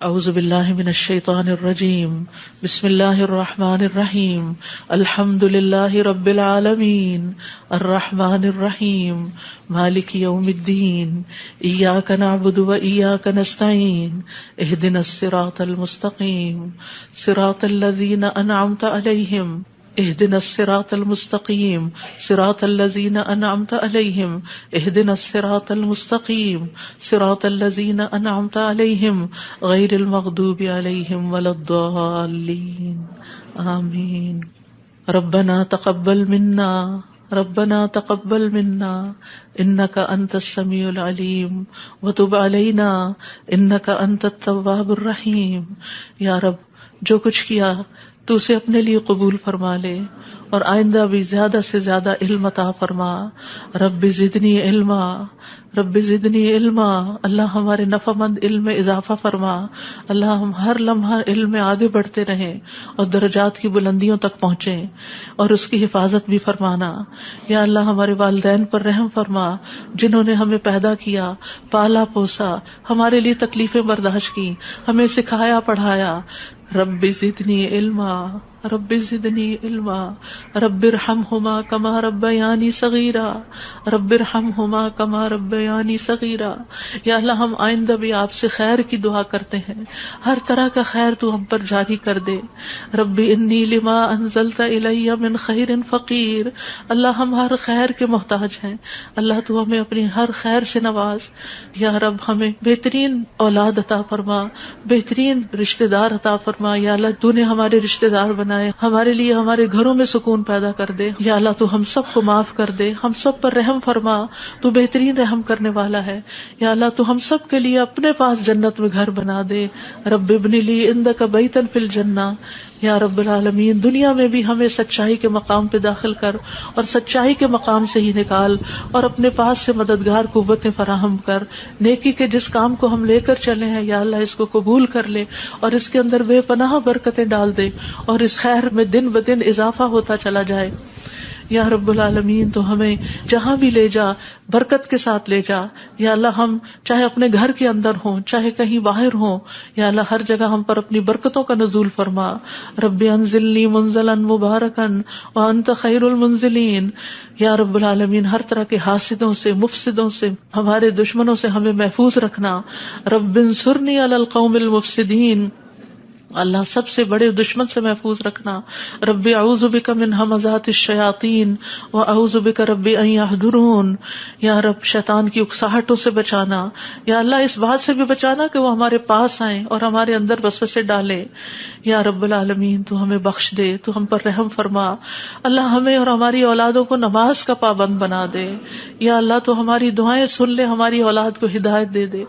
اعوذ باللہ من الشیطان الرجیم بسم اللہ الرحمن الرحیم الحمد للہ رب العالمین الرحمن الرحیم مالک یوم الدین ایاک نعبد و ایاک نستعین اہدنا الصراط المستقیم صراط الذین انعمت علیہم اهدنا الصراط المستقیم صراط الذین انعمت علیہم اهدنا الصراط المستقیم صراط الذین انعمت علیہم غیر المغضوب علیہم ولا الضالین آمین۔ ربنا تقبل منا انک انت السمیع العلیم وتب علینا انک انت التواب الرحیم۔ یا رب، جو کچھ کیا تو اسے اپنے لیے قبول فرما لے اور آئندہ بھی زیادہ سے زیادہ علم عطا فرما۔ رب زدنی علما، اللہ ہمارے نفع مند علم میں اضافہ فرما۔ اللہ ہم ہر لمحہ علم میں آگے بڑھتے رہیں اور درجات کی بلندیوں تک پہنچیں اور اس کی حفاظت بھی فرمانا۔ یا اللہ ہمارے والدین پر رحم فرما، جنہوں نے ہمیں پیدا کیا، پالا پوسا، ہمارے لیے تکلیفیں برداشت کی، ہمیں سکھایا پڑھایا۔ رب زدنی علما رب ارحمہما کما ربیانی صغیرا یا اللہ ہم آئندہ بھی آپ سے خیر کی دعا کرتے ہیں، ہر طرح کا خیر تو ہم پر جاری کر دے۔ رب انی لما انزلت الی من خیر فقیر، اللہ ہم ہر خیر کے محتاج ہیں، اللہ تو ہمیں اپنی ہر خیر سے نواز۔ یا رب ہمیں بہترین اولاد عطا فرما، بہترین رشتہ دار عطا فرما۔ یا اللہ تو نے ہمارے رشتہ دار بنائے، ہمارے لیے ہمارے گھروں میں سکون پیدا کر دے۔ یا اللہ تو ہم سب کو معاف کر دے، ہم سب پر رحم فرما، تو بہترین رحم کرنے والا ہے۔ یا اللہ تو ہم سب کے لیے اپنے پاس جنت میں گھر بنا دے۔ رب ابن لی عندک بیتا فی الجنہ، یا رب العالمین دنیا میں بھی ہمیں سچائی کے مقام پہ داخل کر اور سچائی کے مقام سے ہی نکال، اور اپنے پاس سے مددگار قوتیں فراہم کر۔ نیکی کے جس کام کو ہم لے کر چلے ہیں یا اللہ اس کو قبول کر لے اور اس کے اندر بے پناہ برکتیں ڈال دے اور اس خیر میں دن بدن اضافہ ہوتا چلا جائے۔ یا رب العالمین تو ہمیں جہاں بھی لے جا برکت کے ساتھ لے جا۔ یا اللہ ہم چاہے اپنے گھر کے اندر ہوں چاہے کہیں باہر ہوں، یا اللہ ہر جگہ ہم پر اپنی برکتوں کا نزول فرما۔ رب انزلنی منزلا مبارکا وانت خیر المنزلین۔ یا رب العالمین ہر طرح کے حاسدوں سے، مفسدوں سے، ہمارے دشمنوں سے ہمیں محفوظ رکھنا۔ رب انصرنی علی القوم المفسدین، اللہ سب سے بڑے دشمن سے محفوظ رکھنا۔ رب اعوذ بک من ہمزات الشیاطین واعوذ بک رب ان یحضرون۔ یا رب شیطان کی اکساہٹوں سے بچانا، یا اللہ اس بات سے بھی بچانا کہ وہ ہمارے پاس آئیں اور ہمارے اندر وسوسے ڈالیں۔ یا رب العالمین تو ہمیں بخش دے، تو ہم پر رحم فرما۔ اللہ ہمیں اور ہماری اولادوں کو نماز کا پابند بنا دے۔ یا اللہ تو ہماری دعائیں سن لے، ہماری اولاد کو ہدایت دے دے۔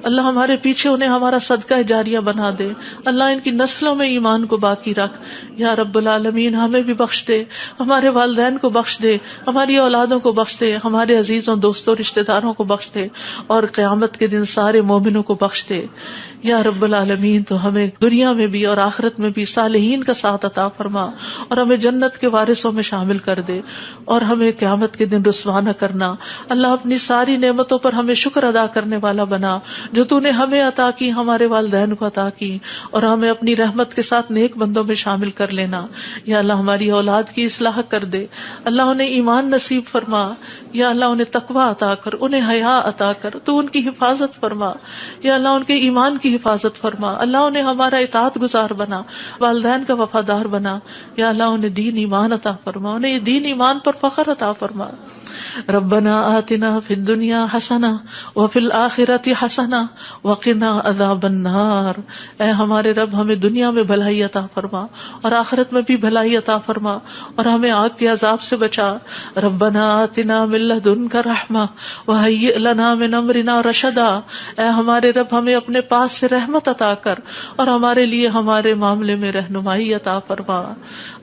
اللہ ہمارے پیچھے انہیں ہمارا صدقہ جاریہ بنا دے۔ اللہ ان کی نسلوں میں ایمان کو باقی رکھ۔ یا رب العالمین ہمیں بھی بخش دے، ہمارے والدین کو بخش دے، ہماری اولادوں کو بخش دے، ہمارے عزیزوں دوستوں رشتہ داروں کو بخش دے، اور قیامت کے دن سارے مومنوں کو بخش دے۔ یا رب العالمین تو ہمیں دنیا میں بھی اور آخرت میں بھی صالحین کا ساتھ عطا فرما، اور ہمیں جنت کے وارثوں میں شامل کر دے، اور ہمیں قیامت کے دن رسوا نہ کرنا۔ اللہ اپنی ساری نعمتوں پر ہمیں شکر ادا کرنے والا بنا، جو تو نے ہمیں عطا کی، ہمارے والدین کو عطا کی، اور ہمیں اپنی رحمت کے ساتھ نیک بندوں میں شامل کر لینا۔ یا اللہ ہماری اولاد کی اصلاح کر دے، اللہ انہیں ایمان نصیب فرما۔ یا اللہ انہیں تقوی عطا کر، انہیں حیا عطا کر، تو ان کی حفاظت فرما۔ یا اللہ ان کے ایمان کی حفاظت فرما، اللہ انہیں ہمارا اطاعت گزار بنا، والدین کا وفادار بنا۔ یا اللہ انہیں دین ایمان عطا فرما، انہیں یہ دین ایمان پر فخر عطا فرما۔ ربنا آتنا فی الدنیا حسنہ وفی الآخرۃ حسنہ وقنا عذاب النار۔ اے ہمارے رب ہمیں دنیا میں بھلائی عطا فرما اور آخرت میں بھی بھلائی عطا فرما، اور ہمیں آگ کے عذاب سے بچا۔ ربنا آتنا من لدنک رحمہ وہیئ لنا من امرنا رشدا۔ اے ہمارے رب ہمیں اپنے پاس سے رحمت عطا کر اور ہمارے لیے ہمارے معاملے میں رہنمائی عطا فرما۔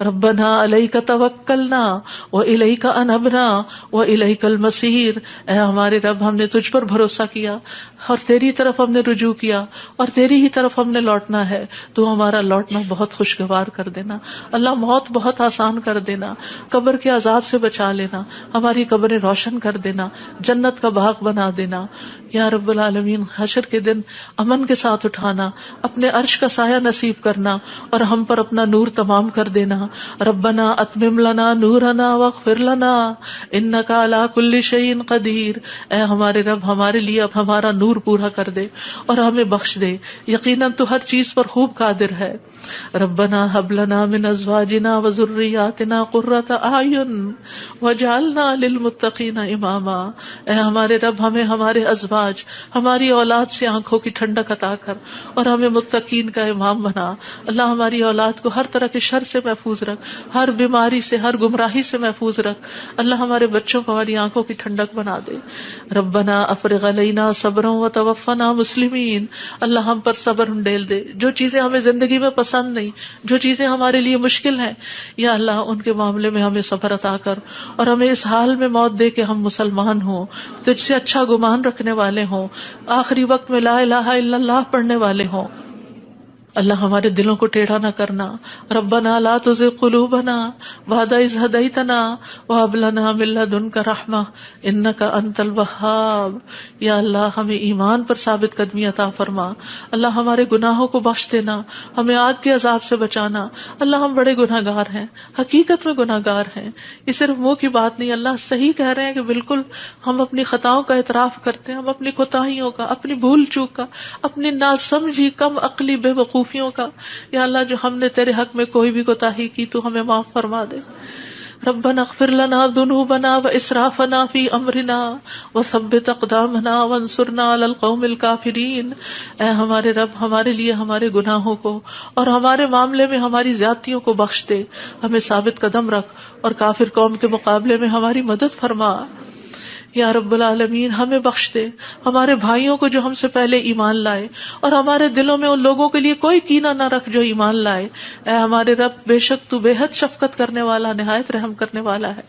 ربنا علیک توکلنا والیک انبنا والیک المصیر۔ اے ہمارے رب ہم نے تجھ پر بھروسہ کیا اور تیری طرف ہم نے رجوع کیا اور تیری ہی طرف ہم نے لوٹنا ہے۔ تو ہمارا لوٹنا بہت خوشگوار کر دینا. اللہ موت بہت آسان کر دینا, قبر کے عذاب سے بچا لینا, ہماری قبریں روشن کر دینا, جنت کا باغ بنا دینا. یا رب العالمین, حشر کے دن امن کے ساتھ اٹھانا, اپنے عرش کا سایہ نصیب کرنا اور ہم پر اپنا نور تمام کر دینا. ربنا اتمم لنا نورنا واغفر لنا انک علی کل شیء قدیر. اے ہمارے رب, ہمارے لیے اب ہمارا نور پورا کر دے اور ہمیں بخش دے, یقیناً تو ہر چیز پر خوب قادر ہے. ربنا هب لنا من ازواجنا وذرياتنا قرة اعین واجعلنا للمتقین اماما. اے ہمارے رب, ہمیں ہمارے ازواج, ہماری اولاد سے آنکھوں کی ٹھنڈک عطا کر اور ہمیں متقین کا امام بنا. اللہ ہماری اولاد کو ہر طرح کے شر سے محفوظ رکھ, ہر بیماری سے, ہر گمراہی سے محفوظ رکھ. اللہ ہمارے بچوں کو ہماری آنکھوں کی ٹھنڈک بنا دے. ربنا افرغ علینا صبرا وتوفنا مسلمین. اللہ ہم پر صبر انڈیل دے. جو چیزیں ہمیں زندگی میں پسند نہیں, جو چیزیں ہمارے لیے مشکل ہیں, یا اللہ ان کے معاملے میں ہمیں صبر عطا کر اور ہمیں اس حال میں موت دے کہ ہم مسلمان ہوں, تجھ سے اچھا گمان رکھنے والے ہوں, آخری وقت میں لا الہ الا اللہ پڑھنے والے ہوں. اللہ ہمارے دلوں کو ٹیڑھا نہ کرنا. ربنا لا تزغ قلوبنا بعد اذ ہدیتنا وہب لنا من لدنک رحمہ انک انت الوہاب. یا اللہ ہمیں ایمان پر ثابت قدمی عطا فرما. اللہ ہمارے گناہوں کو بخش دینا, ہمیں آگ کے عذاب سے بچانا. اللہ ہم بڑے گناہ گار ہیں, حقیقت میں گناہ گار ہیں, یہ صرف منہ کی بات نہیں. اللہ صحیح کہہ رہے ہیں کہ بالکل ہم اپنی خطاؤں کا اعتراف کرتے ہیں, ہم اپنی کوتاہیوں کا, اپنی بھول چوک کا, اپنی ناسمجھی کم عقلی بے وقوفیوں کا. یا اللہ جو ہم نے تیرے حق میں کوئی بھی کوتاہی کی تو ہمیں معاف فرما دے. ربنا اغفر لنا ذنوبنا واسرافنا فی امرنا وثبت اقدامنا وانصرنا علی القوم الکافرین. اے ہمارے رب, ہمارے لیے ہمارے گناہوں کو اور ہمارے معاملے میں ہماری زیادتیوں کو بخش دے, ہمیں ثابت قدم رکھ اور کافر قوم کے مقابلے میں ہماری مدد فرما. یا رب العالمین, ہمیں بخش دے ہمارے بھائیوں کو جو ہم سے پہلے ایمان لائے, اور ہمارے دلوں میں ان لوگوں کے لیے کوئی کینہ نہ رکھ جو ایمان لائے. اے ہمارے رب, بے شک تو بے حد شفقت کرنے والا, نہایت رحم کرنے والا ہے.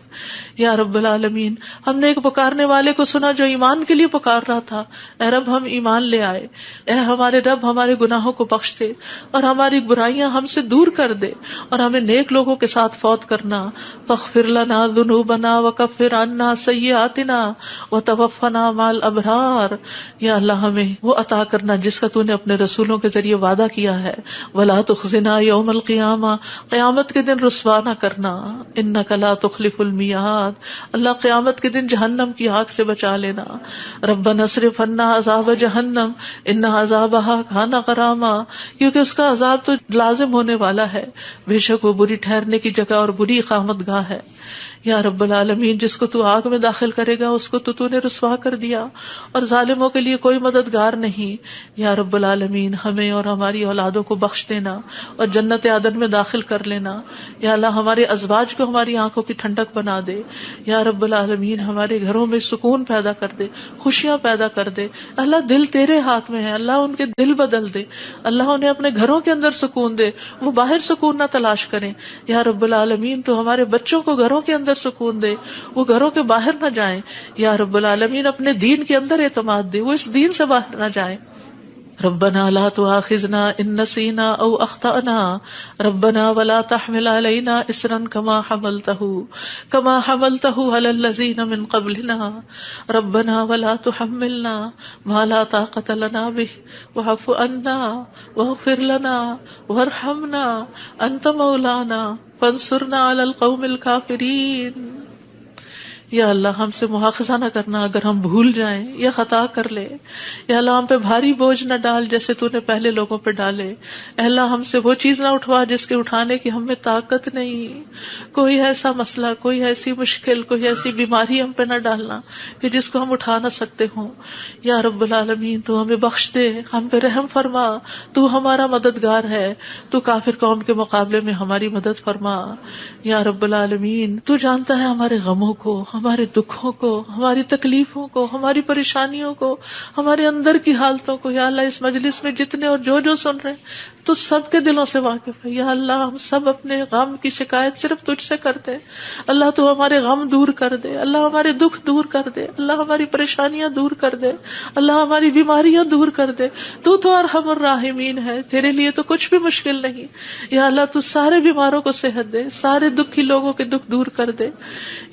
یا رب العالمین, ہم نے ایک پکارنے والے کو سنا جو ایمان کے لیے پکار رہا تھا. اے رب, ہم ایمان لے آئے. اے ہمارے رب, ہمارے گناہوں کو بخش دے اور ہماری برائیاں ہم سے دور کر دے اور ہمیں نیک لوگوں کے ساتھ فوت کرنا. فاغفر لنا ذنوبنا وکفر عنا سیئاتنا وتوفنا مع الابرار. یا اللہ ہمیں وہ عطا کرنا جس کا تو نے اپنے رسولوں کے ذریعے وعدہ کیا ہے. ولا تخزنا یوم القیامہ, قیامت کے دن رسوا نہ کرنا. انک لا تخلف المیعاد, اللہ قیامت کے دن جہنم کی آگ سے بچا لینا. ربنا اصرف عنا عذاب جہنم ان عذابها کان غراما, کیونکہ اس کا عذاب تو لازم ہونے والا ہے, بے شک وہ بری ٹھہرنے کی جگہ اور بری اقامت گاہ ہے. یا رب العالمین, جس کو تو آگ میں داخل کرے گا اس کو تو نے رسوا کر دیا, اور ظالموں کے لیے کوئی مددگار نہیں. یا رب العالمین, ہمیں اور ہماری اولادوں کو بخش دینا اور جنت عدن میں داخل کر لینا. یا اللہ, ہمارے ازواج کو ہماری آنکھوں کی ٹھنڈک بنا دے. یا رب العالمین, ہمارے گھروں میں سکون پیدا کر دے, خوشیاں پیدا کر دے. اللہ, دل تیرے ہاتھ میں ہے, اللہ ان کے دل بدل دے. اللہ انہیں اپنے گھروں کے اندر سکون دے, وہ باہر سکون نہ تلاش کریں. یا رب العالمین, تو ہمارے بچوں کو گھروں کے اندر سکون دے, وہ گھروں کے باہر نہ جائیں. یا رب العالمین, اپنے دین کے اندر اعتماد دے, وہ اس دین سے باہر نہ جائیں. ربنا لا تؤاخذنا ان نسینا او اخطأنا ربنا ولا تحمل علينا اصرا كما حملته على الذين من قبلنا ربنا ولا تحملنا ما لا طاقة لنا به واعف عنا واغفر لنا وارحمنا انت مولانا فانصرنا على القوم الكافرين. یا اللہ, ہم سے مواخذہ نہ کرنا اگر ہم بھول جائیں یا خطا کر لے. یا اللہ, ہم پہ بھاری بوجھ نہ ڈال جیسے تو نے پہلے لوگوں پہ ڈالے. اے اللہ, ہم سے وہ چیز نہ اٹھوا جس کے اٹھانے کی ہم میں طاقت نہیں. کوئی ایسا مسئلہ, کوئی ایسی مشکل, کوئی ایسی بیماری ہم پہ نہ ڈالنا کہ جس کو ہم اٹھا نہ سکتے ہوں. یا رب العالمین, تو ہمیں بخش دے, ہم پہ رحم فرما, تو ہمارا مددگار ہے, تو کافر قوم کے مقابلے میں ہماری مدد فرما. یا رب العالمین, تو جانتا ہے ہمارے غموں کو, ہمارے دکھوں کو، ہماری تکلیفوں کو، ہماری پریشانیوں کو، ہمارے اندر کی حالتوں کو یا اللہ اس مجلس میں جتنے اور جو سن رہے ہیں تو سب کے دلوں سے واقف ہے یا اللہ. ہم سب اپنے غم کی شکایت صرف تجھ سے کرتے ہیں. اللہ تو ہمارے غم دور کر دے، اللہ ہمارے دکھ دور کر دے، اللہ ہماری پریشانیاں دور کر دے، اللہ ہماری بیماریاں دور کر دے. تو ارحم الراحمین ہے، تیرے لیے تو کچھ بھی مشکل نہیں. یا اللہ تو سارے بیماروں کو صحت دے، سارے دکھی لوگوں کے دکھ دور کر دے.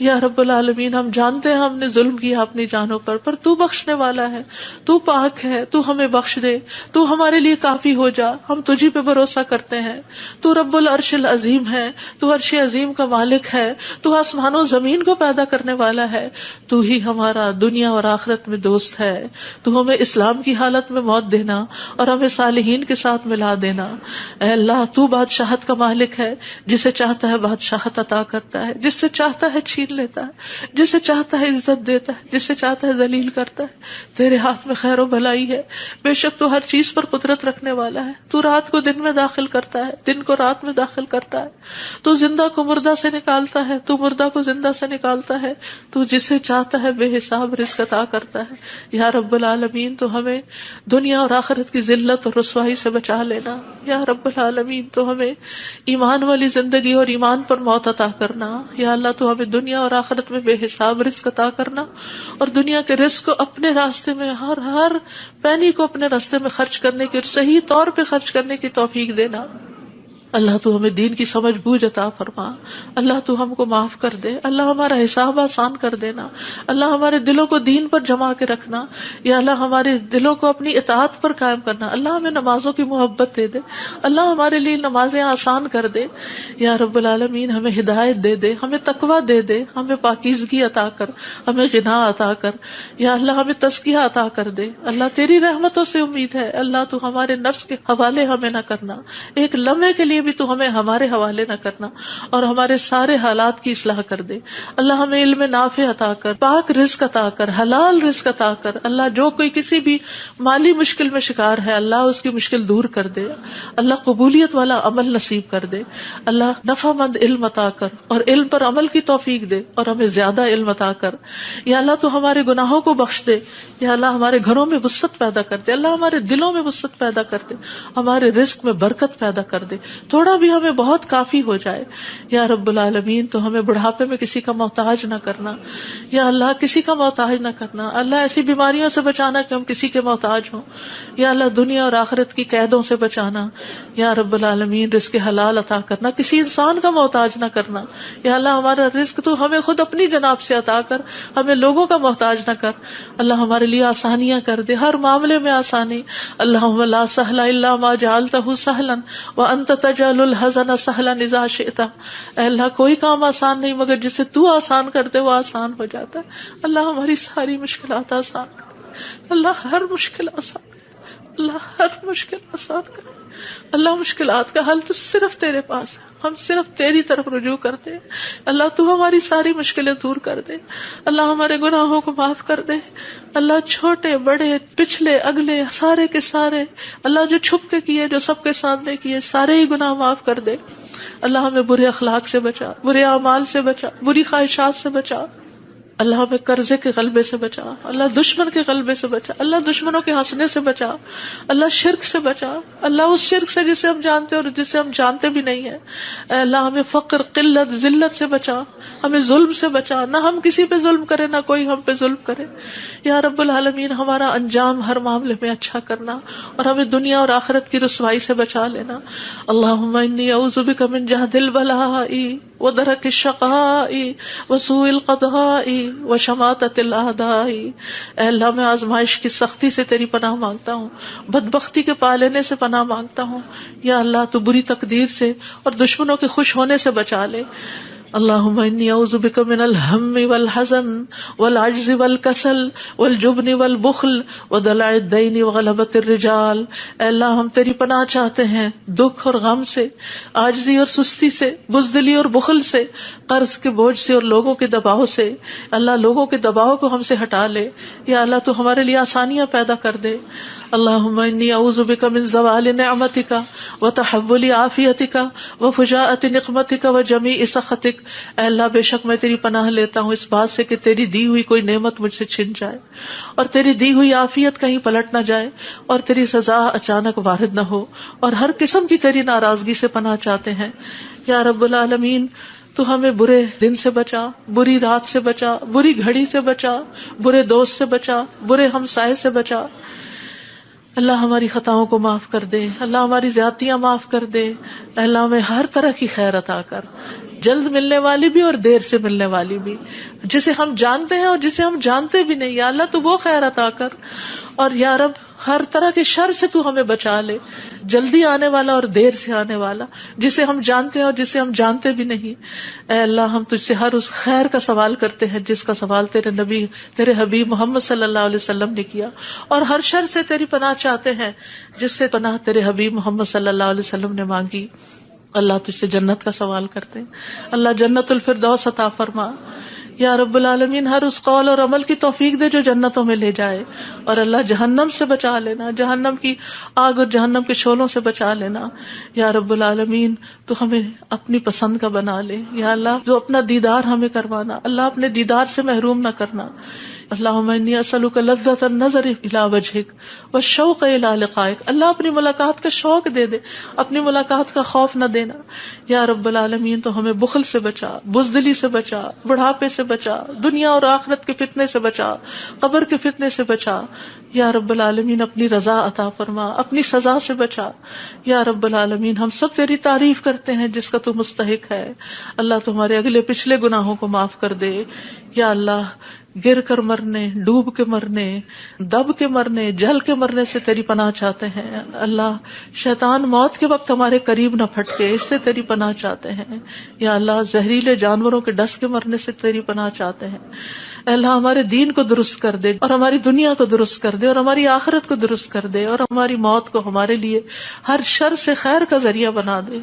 یا رب العالمین ہم جانتے ہیں ہم نے ظلم کیا اپنی جانوں پر تو بخشنے والا ہے، تو پاک ہے، تو ہمیں بخش دے، تو ہمارے لیے کافی ہو جا. ہم تجھی پہ بھروسہ کرتے ہیں. تو رب العرش العظیم ہے، تو عرش عظیم کا مالک ہے، تو آسمان و زمین کو پیدا کرنے والا ہے. تو ہی ہمارا دنیا اور آخرت میں دوست ہے. تو ہمیں اسلام کی حالت میں موت دینا اور ہمیں صالحین کے ساتھ ملا دینا. اے اللہ تو بادشاہت کا مالک ہے، جسے چاہتا ہے بادشاہت عطا کرتا ہے، جس سے چاہتا ہے چھین لیتا ہے، جسے چاہتا ہے عزت دیتا ہے، جسے چاہتا ہے ذلیل کرتا ہے. تیرے ہاتھ میں خیر و بھلائی ہے. بے شک تو ہر چیز پر قدرت رکھنے والا ہے. تو رات کو دن میں داخل کرتا ہے، دن کو رات میں داخل کرتا ہے. تو زندہ کو مردہ سے نکالتا ہے، تو مردہ کو زندہ سے نکالتا ہے. تو جسے چاہتا ہے بے حساب رزق عطا کرتا ہے. یا رب العالمین تو ہمیں دنیا اور آخرت کی ذلت اور رسوائی سے بچا لینا. یا رب العالمین تو ہمیں ایمان والی زندگی اور ایمان پر موت عطا کرنا. یا اللہ تو ہمیں دنیا اور آخرت میں بے حساب رزق عطا کرنا اور دنیا کے رزق کو اپنے راستے میں ہر پینی کو اپنے راستے میں خرچ کرنے کی اور صحیح طور پہ خرچ کرنے کی توفیق دینا. اللہ تو ہمیں دین کی سمجھ بوجھ عطا فرما. اللہ تو ہم کو معاف کر دے. اللہ ہمارا حساب آسان کر دینا. اللہ ہمارے دلوں کو دین پر جما کے رکھنا. یا اللہ ہمارے دلوں کو اپنی اطاعت پر قائم کرنا. اللہ ہمیں نمازوں کی محبت دے دے. اللہ ہمارے لیے نمازیں آسان کر دے. یا رب العالمین ہمیں ہدایت دے دے، ہمیں تقویٰ دے دے، ہمیں پاکیزگی عطا کر، ہمیں غنا عطا کر. یا اللہ ہمیں تزکیہ عطا کر دے. اللہ تیری رحمتوں سے امید ہے. اللہ تو ہمارے نفس کے حوالے ہمیں نہ کرنا، ایک لمحے کے لیے بھی تو ہمیں ہمارے حوالے نہ کرنا اور ہمارے سارے حالات کی اصلاح کر دے. اللہ ہمیں علم نافع عطا کر، پاک رزق عطا کر، حلال رزق عطا کر. اللہ جو کوئی کسی بھی مالی مشکل میں شکار ہے اللہ اس کی مشکل دور کر دے. اللہ قبولیت والا عمل نصیب کر دے. اللہ نفع مند علم عطا کر اور علم پر عمل کی توفیق دے اور ہمیں زیادہ علم عطا کر. یا اللہ تو ہمارے گناہوں کو بخش دے. یا اللہ ہمارے گھروں میں وسعت پیدا کر دے. اللہ ہمارے دلوں میں وسعت پیدا کر دے. ہمارے رزق میں برکت پیدا کر دے. تھوڑا بھی ہمیں بہت کافی ہو جائے. یا رب العالمین تو ہمیں بڑھاپے میں کسی کا محتاج نہ کرنا. یا اللہ کسی کا محتاج نہ کرنا. اللہ ایسی بیماریوں سے بچانا کہ ہم کسی کے محتاج ہوں. یا اللہ دنیا اور آخرت کی قیدوں سے بچانا. یا رب العالمین رزق حلال عطا کرنا، کسی انسان کا محتاج نہ کرنا. یا اللہ ہمارا رزق تو ہمیں خود اپنی جناب سے عطا کر، ہمیں لوگوں کا محتاج نہ کر. اللہ ہمارے لیے آسانیاں کر دے، ہر معاملے میں آسانی. اللہم لا سہل الا ما جعلتہ سہلا وانت تجعل الحزن سہلا اذا شئت. اے اللہ کوئی کام آسان نہیں مگر جسے تو آسان کرتے وہ آسان ہو جاتا ہے. اللہ ہماری ساری مشکلات آسان کر. اللہ ہر مشکل آسان کر. اللہ ہر مشکل آسان کر. اللہ مشکلات کا حل تو صرف تیرے پاس ہے. ہم صرف تیری طرف رجوع کرتے ہیں. اللہ تو ہماری ساری مشکلیں دور کر دے. اللہ ہمارے گناہوں کو معاف کر دے. اللہ چھوٹے بڑے پچھلے اگلے سارے کے سارے اللہ جو چھپ کے کیے جو سب کے سامنے کیے سارے ہی گناہ معاف کر دے. اللہ ہمیں برے اخلاق سے بچا، برے اعمال سے بچا، بری خواہشات سے بچا. اللہ ہمیں قرضے کے غلبے سے بچا. اللہ دشمن کے غلبے سے بچا. اللہ دشمنوں کے ہنسنے سے بچا. اللہ شرک سے بچا. اللہ اس شرک سے جسے ہم جانتے اور جسے ہم جانتے بھی نہیں ہیں. اے اللہ ہمیں فقر، قلت، ذلت سے بچا. ہمیں ظلم سے بچا، نہ ہم کسی پہ ظلم کرے نہ کوئی ہم پہ ظلم کرے. یا رب العالمین ہمارا انجام ہر معاملے میں اچھا کرنا اور ہمیں دنیا اور آخرت کی رسوائی سے بچا لینا. اللہم انی اعوذ بک من جہد البلاء ودرک الشقاء وسوء القضاء وشماتۃ الاعداء. اے اللہ میں آزمائش کی سختی سے تیری پناہ مانگتا ہوں، بدبختی کے پا لینے سے پناہ مانگتا ہوں. یا اللہ تو بری تقدیر سے اور دشمنوں کے خوش ہونے سے بچا لے. اللہم انی اعوذ بک من الہم والحزن والعجز والکسل والجبن والبخل ودلع الدین وغلبۃ الرجال. اے اللہ ہم تیری پناہ چاہتے ہیں دکھ اور غم سے، عاجزی اور سستی سے، بزدلی اور بخل سے، قرض کے بوجھ سے اور لوگوں کے دباؤ سے. اللہ لوگوں کے دباؤ کو ہم سے ہٹا لے. یا اللہ تو ہمارے لیے آسانیاں پیدا کر دے. اللہم انی اعوذ بک من زوال نعمتک وتحول عافیتک وفجاءۃ نقمتک وجمیع سخطک اے اللہ بے شک میں تیری پناہ لیتا ہوں اس بات سے کہ تیری دی ہوئی کوئی نعمت مجھ سے چھن جائے اور تیری دی ہوئی عافیت کہیں پلٹ نہ جائے اور تیری سزا اچانک وارد نہ ہو، اور ہر قسم کی تیری ناراضگی سے پناہ چاہتے ہیں یا رب العالمین۔ تو ہمیں برے دن سے بچا، بری رات سے بچا، بری گھڑی سے بچا، برے دوست سے بچا، برے ہمسائے سے بچا۔ اللہ ہماری خطاؤں کو معاف کر دے، اللہ ہماری زیادتیاں معاف کر دے، اللہ ہمیں ہر طرح کی خیر عطا کر، جلد ملنے والی بھی اور دیر سے ملنے والی بھی، جسے ہم جانتے ہیں اور جسے ہم جانتے بھی نہیں، یا اللہ تو وہ خیر عطا کر، اور یا رب ہر طرح کے شر سے تو ہمیں بچا لے، جلدی آنے والا اور دیر سے آنے والا، جسے ہم جانتے ہیں اور جسے ہم جانتے بھی نہیں۔ اے اللہ ہم تجھ سے ہر اس خیر کا سوال کرتے ہیں جس کا سوال تیرے نبی، تیرے حبیب محمد صلی اللہ علیہ وسلم نے کیا، اور ہر شر سے تیری پناہ چاہتے ہیں جس سے پناہ تیرے حبیب محمد صلی اللہ علیہ وسلم نے مانگی۔ اللہ تجھ سے جنت کا سوال کرتے ہیں، اللہ جنت الفردوس عطا فرما یا رب العالمین، ہر اس قول اور عمل کی توفیق دے جو جنتوں میں لے جائے، اور اللہ جہنم سے بچا لینا، جہنم کی آگ اور جہنم کے شعلوں سے بچا لینا یا رب العالمین۔ تو ہمیں اپنی پسند کا بنا لے یا اللہ، جو اپنا دیدار ہمیں کروانا، اللہ اپنے دیدار سے محروم نہ کرنا۔ اللہم انی اسألک لذۃ النظر الی وجہک والشوق الی لقائک، اللہ اپنی ملاقات کا شوق دے دے، اپنی ملاقات کا خوف نہ دینا یا رب العالمین۔ تو ہمیں بخل سے بچا، بزدلی سے بچا، بڑھاپے سے بچا، دنیا اور آخرت کے فتنے سے بچا، قبر کے فتنے سے بچا یا رب العالمین۔ اپنی رضا عطا فرما، اپنی سزا سے بچا یا رب العالمین۔ ہم سب تیری تعریف کرتے ہیں جس کا تو مستحق ہے، اللہ تمہارے اگلے پچھلے گناہوں کو معاف کر دے یا اللہ۔ گر کر مرنے، ڈوب کے مرنے، دب کے مرنے، جل کے مرنے سے تیری پناہ چاہتے ہیں اللہ۔ شیطان موت کے وقت ہمارے قریب نہ پھٹکے، اس سے تیری پناہ چاہتے ہیں یا اللہ۔ زہریلے جانوروں کے ڈس کے مرنے سے تیری پناہ چاہتے ہیں اے اللہ۔ ہمارے دین کو درست کر دے اور ہماری دنیا کو درست کر دے اور ہماری آخرت کو درست کر دے، اور ہماری موت کو ہمارے لیے ہر شر سے خیر کا ذریعہ بنا دے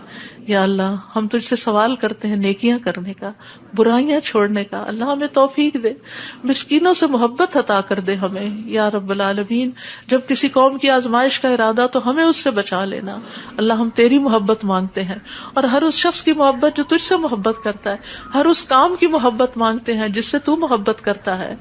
یا اللہ۔ ہم تجھ سے سوال کرتے ہیں نیکیاں کرنے کا، برائیاں چھوڑنے کا، اللہ ہمیں توفیق دے، مسکینوں سے محبت عطا کر دے ہمیں یا رب العالمین۔ جب کسی قوم کی آزمائش کا ارادہ تو ہمیں اس سے بچا لینا اللہ۔ ہم تیری محبت مانگتے ہیں اور ہر اس شخص کی محبت جو تجھ سے محبت کرتا ہے، ہر اس کام کی محبت مانگتے ہیں جس سے تو محبت کرتا ہے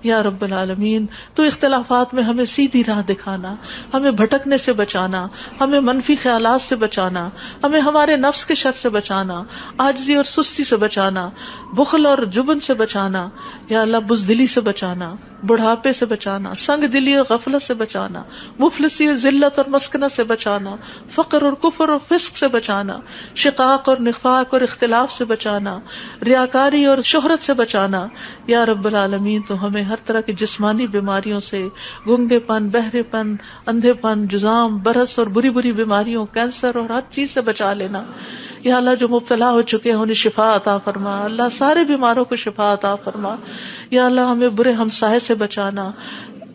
یا رب العالمین۔ تو اختلافات میں ہمیں سیدھی راہ دکھانا، ہمیں بھٹکنے سے بچانا، ہمیں منفی خیالات سے بچانا، ہمیں ہمارے نفس کے شر سے بچانا، عاجزی اور سستی سے بچانا، بخل اور جبن سے بچانا یا اللہ، بزدلی سے بچانا، بڑھاپے سے بچانا، سنگ دلی اور غفلت سے بچانا، مفلسی اور ذلت اور مسکنت سے بچانا، فقر اور کفر اور فسق سے بچانا، شقاق اور نفاق اور اختلاف سے بچانا، ریاکاری اور شہرت سے بچانا یا رب العالمین۔ تو ہمیں ہر طرح کی جسمانی بیماریوں سے، گنگے پن، بہرے پن، اندھے پن، جزام، برس اور بری بری بیماریوں، کینسر اور ہر چیز سے بچا لینا یا اللہ۔ جو مبتلا ہو چکے ہیں انہیں شفا عطا فرما اللہ، سارے بیماروں کو شفا عطا فرما یا اللہ۔ ہمیں برے ہمسائے سے بچانا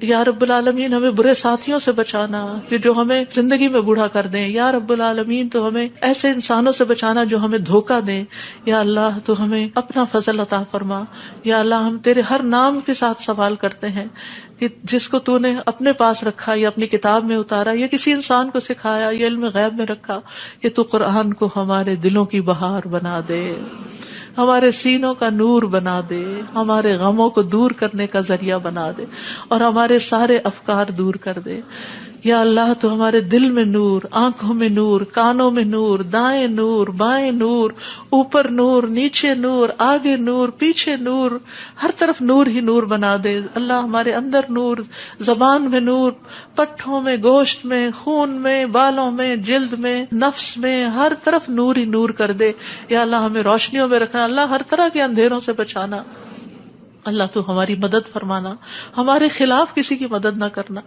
یا رب العالمین، ہمیں برے ساتھیوں سے بچانا کہ جو ہمیں زندگی میں بوڑھا کر دیں یا رب العالمین۔ تو ہمیں ایسے انسانوں سے بچانا جو ہمیں دھوکہ دیں یا اللہ۔ تو ہمیں اپنا فضل عطا فرما یا اللہ۔ ہم تیرے ہر نام کے ساتھ سوال کرتے ہیں کہ جس کو تو نے اپنے پاس رکھا یا اپنی کتاب میں اتارا یا کسی انسان کو سکھایا یا علم غیب میں رکھا، کہ تو قرآن کو ہمارے دلوں کی بہار بنا دے، ہمارے سینوں کا نور بنا دے، ہمارے غموں کو دور کرنے کا ذریعہ بنا دے اور ہمارے سارے افکار دور کر دے یا اللہ۔ تو ہمارے دل میں نور، آنکھوں میں نور، کانوں میں نور، دائیں نور، بائیں نور، اوپر نور، نیچے نور، آگے نور، پیچھے نور، ہر طرف نور ہی نور بنا دے اللہ۔ ہمارے اندر نور، زبان میں نور، پٹھوں میں، گوشت میں، خون میں، بالوں میں، جلد میں، نفس میں، ہر طرف نور ہی نور کر دے یا اللہ۔ ہمیں روشنیوں میں رکھنا اللہ، ہر طرح کے اندھیروں سے بچانا اللہ۔ تو ہماری مدد فرمانا، ہمارے خلاف کسی کی مدد نہ کرنا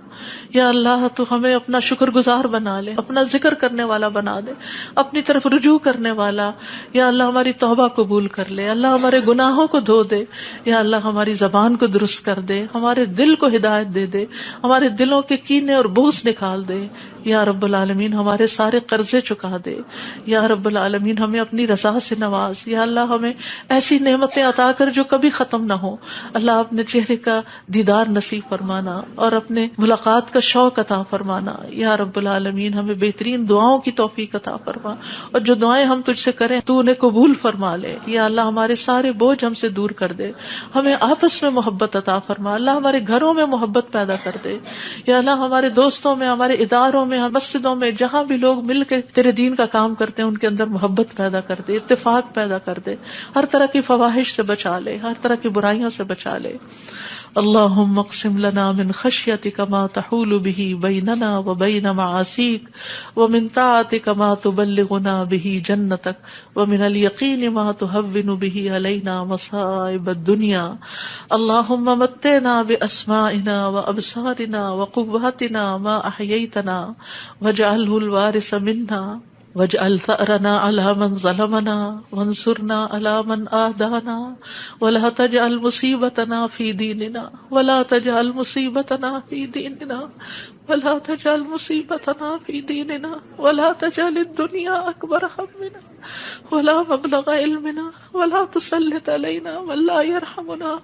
یا اللہ۔ تو ہمیں اپنا شکر گزار بنا لے، اپنا ذکر کرنے والا بنا دے، اپنی طرف رجوع کرنے والا یا اللہ۔ ہماری توبہ قبول کر لے اللہ، ہمارے گناہوں کو دھو دے یا اللہ۔ ہماری زبان کو درست کر دے، ہمارے دل کو ہدایت دے دے، ہمارے دلوں کے کینے اور بغض نکال دے یا رب العالمین ہمارے سارے قرضے چکا دے. یا رب العالمین ہمیں اپنی رضا سے نواز. یا اللہ ہمیں ایسی نعمتیں عطا کر جو کبھی ختم نہ ہو. اللہ اپنے چہرے کا دیدار نصیب فرمانا اور اپنے ملاقات کا شوق عطا فرمانا. یا رب العالمین ہمیں بہترین دعاؤں کی توفیق عطا فرما, اور جو دعائیں ہم تجھ سے کریں تو انہیں قبول فرما لے. یا اللہ ہمارے سارے بوجھ ہم سے دور کر دے, ہمیں آپس میں محبت عطا فرما. اللہ ہمارے گھروں میں محبت پیدا کر دے. یا اللہ ہمارے دوستوں میں, ہمارے اداروں میں, مسجدوں میں, جہاں بھی لوگ مل کے تیرے دین کا کام کرتے ہیں ان کے اندر محبت پیدا کر دے, اتفاق پیدا کر دے, ہر طرح کی فواحش سے بچا لے, ہر طرح کی برائیوں سے بچا لے. اللہم اقسم لنا من خشیتک ما تحول به بیننا وبین معاصیک ومن طاعتک ما تبلغنا به جنتک ومن الیقین ما تهون به علینا مصائب الدنیا. اللہم متعنا باسمائنا وابصارنا وقواتنا ما احییتنا واجعله الوارث منا واجعل ثأرنا على من ظلمنا وانصرنا على من آدانا ولا تجعل مصيبتنا في ديننا ولا تجعل مصيبتنا في ديننا ولا تجعل مصيبتنا في ديننا ولا تجعل الدنيا أكبر همنا ولا مبلغ علمنا ولا تسلط علينا من لا يرحمنا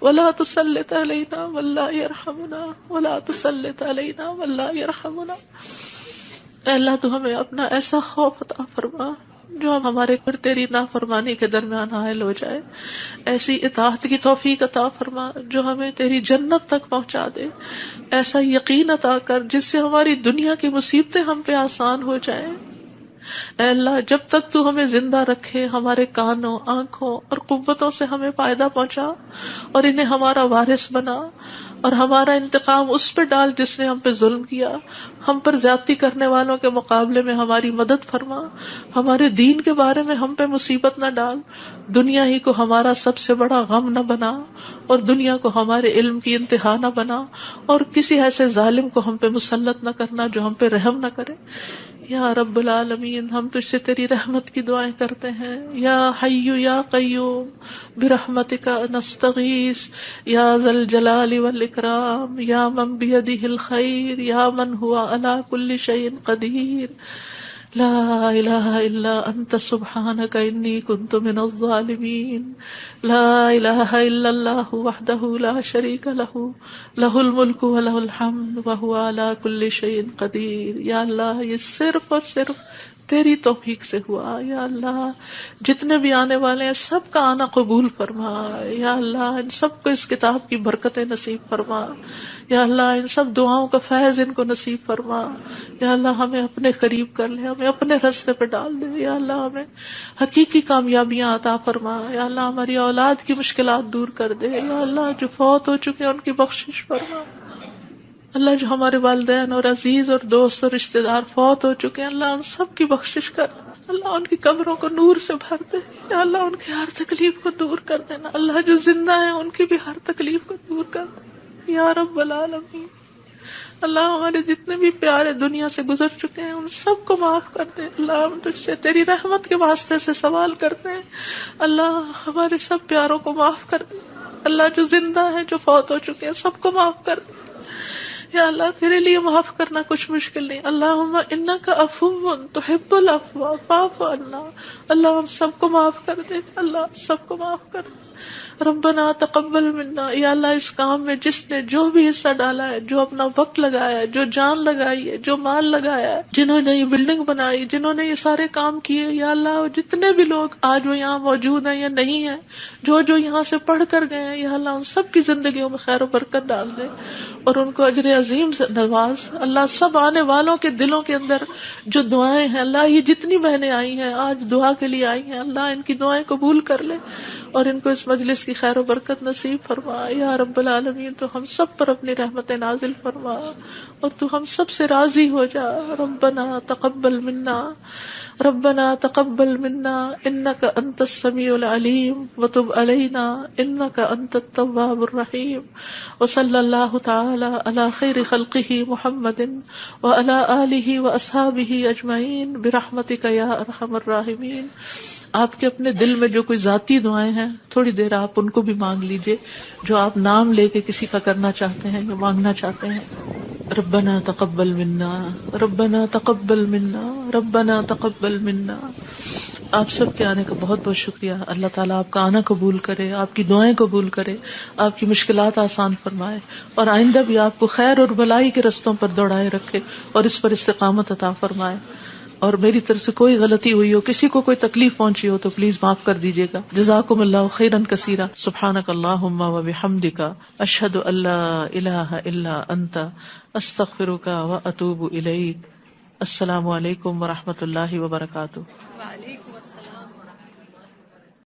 ولا تسلط علينا من لا يرحمنا ولا تسلط علينا من لا يرحمنا. اے اللہ تو ہمیں اپنا ایسا خوف عطا فرما جو ہمارے اور تیری نافرمانی کے درمیان حائل ہو جائے, ایسی اطاعت کی توفیق عطا فرما جو ہمیں تیری جنت تک پہنچا دے, ایسا یقین عطا کر جس سے ہماری دنیا کی مصیبتیں ہم پہ آسان ہو جائیں. اے اللہ جب تک تو ہمیں زندہ رکھے ہمارے کانوں, آنکھوں اور قوتوں سے ہمیں فائدہ پہنچا اور انہیں ہمارا وارث بنا, اور ہمارا انتقام اس پہ ڈال جس نے ہم پہ ظلم کیا. ہم پر زیادتی کرنے والوں کے مقابلے میں ہماری مدد فرما. ہمارے دین کے بارے میں ہم پہ مصیبت نہ ڈال. دنیا ہی کو ہمارا سب سے بڑا غم نہ بنا, اور دنیا کو ہمارے علم کی انتہا نہ بنا, اور کسی ایسے ظالم کو ہم پہ مسلط نہ کرنا جو ہم پہ رحم نہ کرے. یا رب العالمین ہم تجھ سے تیری رحمت کی دعائیں کرتے ہیں. یا حی یا قیوم برحمتک نستغیث یا ذا الجلال والاکرام یا من بیدہ الخیر یا من ہوا علی کل شیء قدیر. لا الہ الا انت سبحانک انی کنت من الظالمین. لا الہ الا اللہ وحدہ لا شریک لہ لہ الملک ولہ الحمد وہو علی کل شیء قدیر. یا اللہ یہ صرف اور صرف تیری توفیق سے ہوا. یا اللہ جتنے بھی آنے والے ہیں سب کا آنا قبول فرما. یا اللہ ان سب کو اس کتاب کی برکتیں نصیب فرما. یا اللہ ان سب دعاؤں کا فیض ان کو نصیب فرما. یا اللہ ہمیں اپنے قریب کر لے, ہمیں اپنے راستے پہ ڈال دے. یا اللہ ہمیں حقیقی کامیابیاں عطا فرما. یا اللہ ہماری اولاد کی مشکلات دور کر دے. یا اللہ جو فوت ہو چکے ہیں ان کی بخشش فرما. اللہ جو ہمارے والدین اور عزیز اور دوست اور رشتہ دار فوت ہو چکے ہیں اللہ ان سب کی بخشش کر. اللہ ان کی قبروں کو نور سے بھر دے. یا اللہ ان کی ہر تکلیف کو دور کر دینا. اللہ جو زندہ ہیں ان کی بھی ہر تکلیف کو دور کر دے یا رب العالمین. اللہ ہمارے جتنے بھی پیارے دنیا سے گزر چکے ہیں ان سب کو معاف کر دے. اللہ ہم تجھ سے تیری رحمت کے واسطے سے سوال کرتے ہیں, اللہ ہمارے سب پیاروں کو معاف کر دے. اللہ جو زندہ ہیں جو فوت ہو چکے ہیں سب کو معاف کر دے. یا اللہ تیرے لیے معاف کرنا کچھ مشکل نہیں. اللہم انک عفو تحب العفو فاعف عنا. اللہ ہم سب کو معاف کر دے. اللہ سب کو معاف کر دے. ربنا تقبل منا. یا اللہ اس کام میں جس نے جو بھی حصہ ڈالا ہے, جو اپنا وقت لگایا ہے, جو جان لگائی ہے, جو مال لگایا ہے, جنہوں نے یہ بلڈنگ بنائی, جنہوں نے یہ سارے کام کیے, یا اللہ جتنے بھی لوگ آج وہ یہاں موجود ہیں یا نہیں ہیں, جو یہاں سے پڑھ کر گئے ہیں, یا اللہ ان سب کی زندگیوں میں خیر و برکت ڈال دے اور ان کو اجر عظیم سے نواز. اللہ سب آنے والوں کے دلوں کے اندر جو دعائیں ہیں, اللہ یہ جتنی بہنیں آئی ہیں آج دعا کے لیے آئی ہیں, اللہ ان کی دعائیں قبول کر لے اور ان کو اس مجلس کی خیر و برکت نصیب فرما. یا رب العالمین تو ہم سب پر اپنی رحمت نازل فرما اور تو ہم سب سے راضی ہو جا. ربنا تقبل منا ربنا تقبل منا انك انت السميع العليم وتب علينا انك انت التواب الرحيم. وصلى الله تعالى على خير خلقه محمد وعلى آله واصحابه اجمعين برحمتك يا ارحم الراحمين. آپ کے اپنے دل میں جو کوئی ذاتی دعائیں ہیں تھوڑی دیر آپ ان کو بھی مانگ لیجئے, جو آپ نام لے کے کسی کا کرنا چاہتے ہیں یا مانگنا چاہتے ہیں. ربنا تقبل منا، ربنا تقبل منا، ربنا تقبل منا. آپ سب کے آنے کا بہت بہت شکریہ. اللہ تعالیٰ آپ کا آنا قبول کرے، آپ کی دعائیں قبول کرے، آپ کی مشکلات آسان فرمائے، اور آئندہ بھی آپ کو خیر اور بھلائی کے رستوں پر دوڑائے رکھے اور اس پر استقامت عطا فرمائے. اور میری طرف سے کوئی غلطی ہوئی ہو، کسی کو کوئی تکلیف پہنچی ہو تو پلیز معاف کر دیجیے گا. جزاکم اللہ خیرا کثیرا. سبحانک اللہم و بحمدک، اشہد ان لا الہ الا انت، استغفرک و اتوب الیک. السلام علیکم و رحمۃ اللہ وبرکاتہ.